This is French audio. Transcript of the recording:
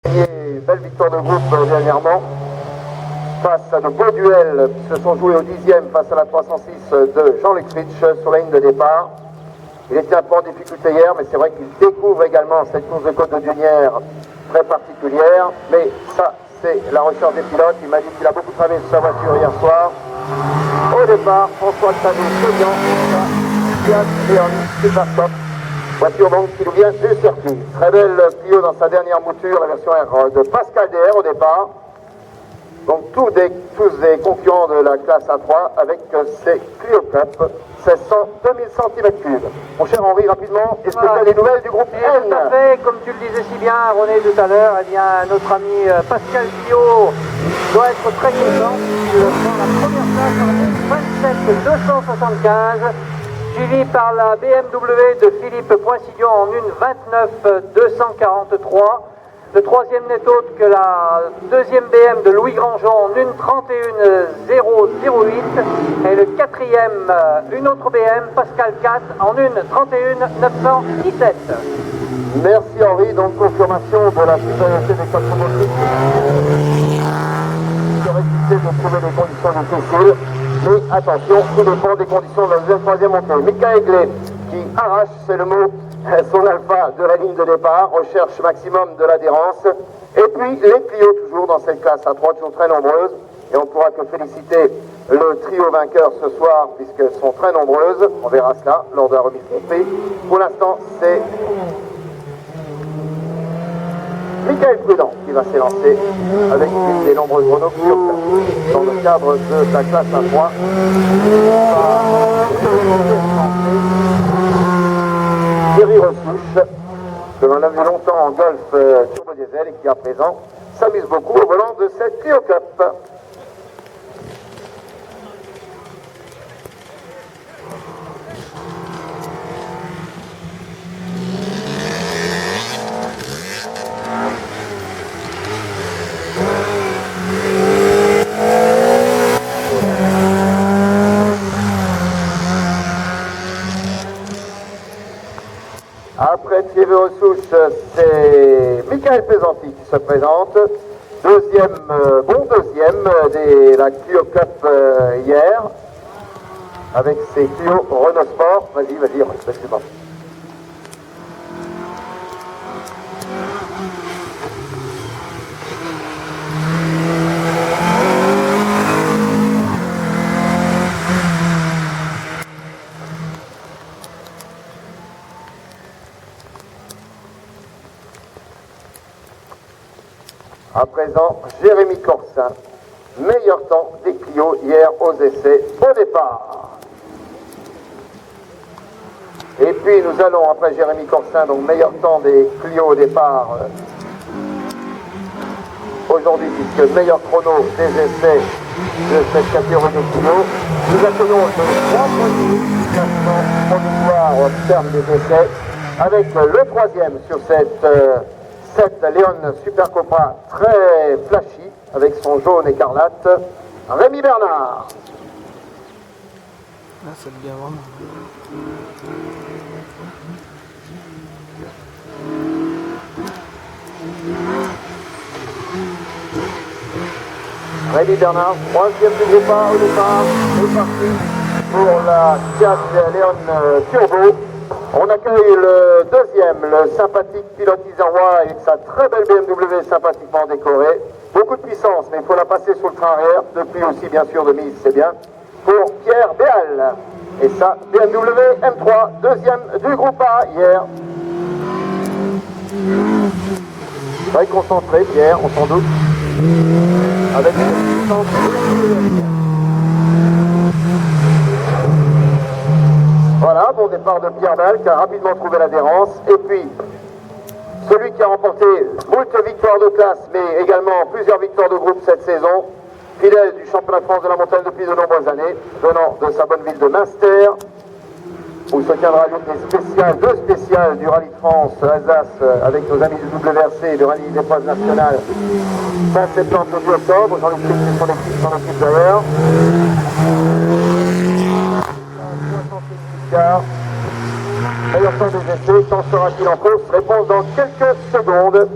Une belle victoire de groupe dernièrement face à de beaux duels qui se sont joués au 10e face à la 306 de Jean-Luc Fritsch sur la ligne de départ. Il était un peu en difficulté hier, mais c'est vrai qu'il découvre également cette course de côte de Dunière très particulière. Mais ça, c'est la recherche des pilotes. Il m'a dit qu'il a beaucoup travaillé sur sa voiture hier soir. Au départ, François Tadou, Sodian, Fiat Léon, Superstop. Voiture donc qui nous vient du circuit. Très belle Clio dans sa dernière mouture, la version R de Pascal DR au départ. Donc tous des concurrents de la classe A3 avec ces Clio Cup, 2000 cm3. Mon cher Henri, rapidement, est-ce que tu as des nouvelles du groupe N? Tout à fait, comme tu le disais si bien, René, tout à l'heure, eh bien, notre ami Pascal Clio doit être très content. Il prend la première place en 27 275. Suivi par la BMW de Philippe Poincidon en 1 29 243. Le troisième n'est autre que la deuxième BM de Louis Grandjean en 1 31 008. Et le quatrième, une autre BM, Pascal 4 en 1 31 917. Merci Henri, donc confirmation de la supériorité des quatre motrices. Il aurait évité de trouver des conditions difficiles. Mais attention, tout dépend des conditions de la deuxième, troisième montée. Michael Glé qui arrache, c'est le mot, son alpha de la ligne de départ, recherche maximum de l'adhérence. Et puis les Clio toujours dans cette classe A3, toujours très nombreuses. Et on ne pourra que féliciter le trio vainqueur ce soir, puisqu'elles sont très nombreuses. On verra cela lors de la remise comptée. Pour l'instant, c'est Michael Prudent qui va s'élancer avec une des nombreuses Renault Clio dans le cadre de la classe A3. Thierry Ressouche, que l'on a vu longtemps en Golf turbo diesel et qui à présent s'amuse beaucoup au volant de cette Clio Cup. Après Thierry Ressouche, c'est Michael Pesanti qui se présente. Deuxième de la Clio Cup hier, avec ses Clio Renault Sport. Vas-y, excuse-moi. À présent, Jérémy Corsin, meilleur temps des Clio hier aux essais au départ. Et puis nous allons, après Jérémy Corsin, donc meilleur temps des Clio au départ aujourd'hui, puisque meilleur chrono des essais de cette catégorie de Clio. Nous accueillons le vendredi classement provisoire au terme des essais, avec le troisième sur cette Léon Super Cobra très flashy avec son jaune écarlate, Rémi Bernard. Là, ça devient vraiment. Rémi Bernard, troisième du groupe A au départ, c'est parti pour la Fiat Léon Turbo. On accueille le deuxième, le sympathique pilote isérois avec sa très belle BMW sympathiquement décorée. Beaucoup de puissance, mais il faut la passer sur le train arrière. Depuis aussi, bien sûr, de mise, c'est bien. Pour Pierre Béal. Et ça, BMW M3, deuxième du groupe A hier. Très concentré, Pierre, on s'en doute. Avec une puissance. Voilà, bon départ de Pierre Béal qui a rapidement trouvé l'adhérence. Et puis, celui qui a remporté moult victoires de classe, mais également plusieurs victoires de groupe cette saison, fidèle du championnat de France de la montagne depuis de nombreuses années, venant de sa bonne ville de Münster, où se tiendra deux spéciales du Rallye de France Alsace avec nos amis du WRC et du Rallye d'épreuves nationales fin septembre au 10 octobre. Jean-Luc Fritsch et son équipe d'ailleurs. Meilleur temps des essais, qu'en sera-t-il en course? Réponse dans quelques secondes.